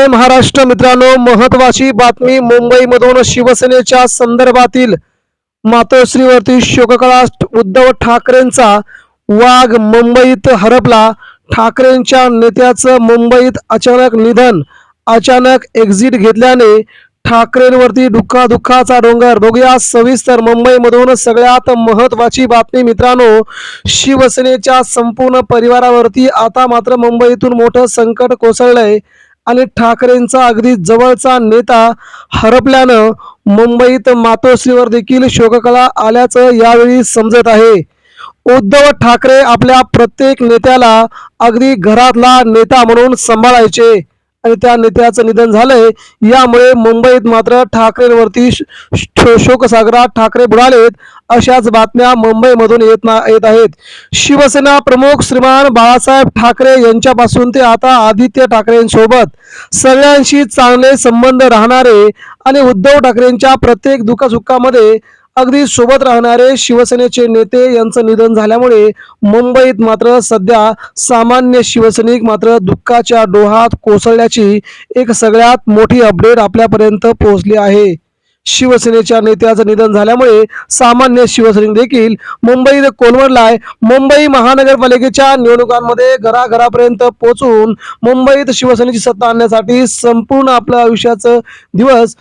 महाराष्ट्र मित्रांनो, महत्वाची बातमी मुंबईमधून शिवसेनेच्या संदर्भातील मातोश्रीवरती शोककळा उद्धव ठाकरेंचा वाघ मुंबईत हरपला. ठाकरेंच्या नेत्याचं मुंबईत अचानक निधन, अचानक एक्झिट घेतल्याने ठाकरेंवरती दुःखाचा डोंगर. बघूया सविस्तर मुंबईमधून सगळ्यात महत्वाची बातमी मित्रांनो, शिवसेनेच्या संपूर्ण परिवारावरती आता मात्र मुंबईतून मोठं संकट कोसळलंय आणि ठाकरेंचा अगदी जवळचा नेता हरपल्यानं मुंबईत मातोश्रीवर देखील शोककळा आल्याचं यावेळी समजत आहे. उद्धव ठाकरे आपल्या प्रत्येक नेत्याला अगदी घरातला नेता म्हणून सांभाळायचे आणि त्या नेत्याचं निधन झालंय. यामुळे मुंबईत मात्र ठाकरेंवरती शोकसागरात ठाकरे बुडालेत, अशाच बातम्या मुंबईमधून येत आहेत. शिवसेना प्रमुख श्रीमान बाळासाहेब ठाकरे यांच्यापासून ते आता आदित्य ठाकरेंसोबत सगळ्यांशी चांगले संबंध राहणारे आणि उद्धव ठाकरेंच्या प्रत्येक दुःखसुखामध्ये अगदी सोबत राहणारे शिवसेनेचे नेते यांचं निधन झाल्यामुळे मुंबईत मात्र सध्या सामान्य शिवसैनिक मात्र दुःखाच्या डोहात कोसळल्याची एक सगळ्यात मोठी अपडेट आपल्यापर्यंत पोहोचली आहे. शिवसेनेच्या नेत्याचं निधन झाल्यामुळे सामान्य शिवसैनिक देखील मुंबईत कोलमडलाय. मुंबई महानगरपालिकेच्या निवडणुकांमध्ये घराघरापर्यंत पोहोचून मुंबईत शिवसेनेची सत्ता आणण्यासाठी संपूर्ण आपल्या आयुष्याचं दिवस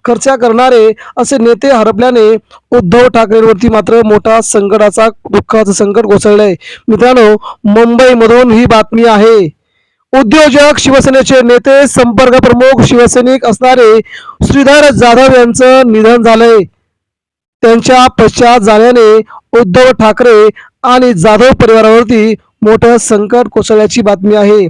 खर्च करणारे असे नेते हरपल्याने उद्धव ठाकरेंवरती मात्र मोठा दुःखाचं संकट कोसळलंय. मित्रांनो, मुंबईमधून ही बातमी आहे. उद्योजक, शिवसेनेचे नेते, संपर्क प्रमुख, शिवसैनिक असणारे श्रीधर जाधव यांचं निधन झालंय. त्यांच्या पश्चात झाल्याने उद्धव ठाकरे आणि जाधव परिवारावरती मोठं संकट कोसळल्याची बातमी आहे.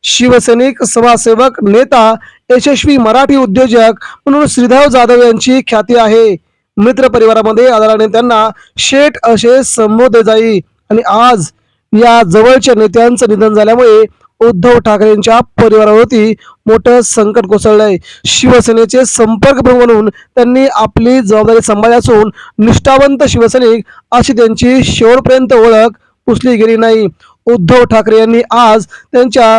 शिवसैनिक, समाजसेवक, नेता, यशस्वी मराठी उद्योजक म्हणून श्रीधर जाधव यांची ख्याती आहे. मित्र परिवारामध्ये आदराने त्यांना शेठ असे संबोधले जाई आणि आज या जवळच्या नेत्यांचं निधन झाल्यामुळे उद्धव ठाकरेंच्या परिवारावरती मोठं संकट कोसळलंय. शिवसेनेचे संपर्क प्रमुख म्हणून त्यांनी आपली जबाबदारी सांभाळली असून निष्ठावंत शिवसैनिक अशी त्यांची शेवटपर्यंत ओळख पुसली गेली नाही. उद्धव ठाकरे यांनी आज त्यांच्या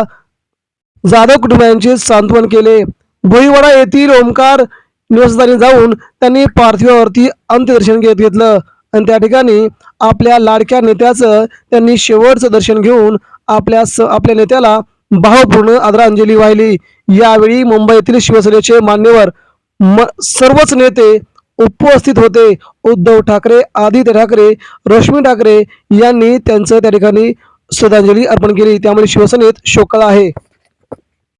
जाधव कुटुंबियांचे सांत्वन केले. भोईवाडा येथील ओमकार निवासस्थानी जाऊन त्यांनी पार्थिवावरती अंत्यदर्शन घेतलं आणि त्या ठिकाणी आपल्या लाडक्या नेत्याचं त्यांनी शेवटचं दर्शन घेऊन आपल्या नेत्याला भावपूर्ण आदरांजली वाहिली. यावेळी मुंबईतील शिवसेनेचे मान्यवर सर्वच नेते उपस्थित होते. उद्धव ठाकरे, आदित्य ठाकरे, रश्मी ठाकरे यांनी त्यांचं त्या ठिकाणी श्रद्धांजली अर्पण केली. त्यामुळे शिवसेनेत शोककळा आहे.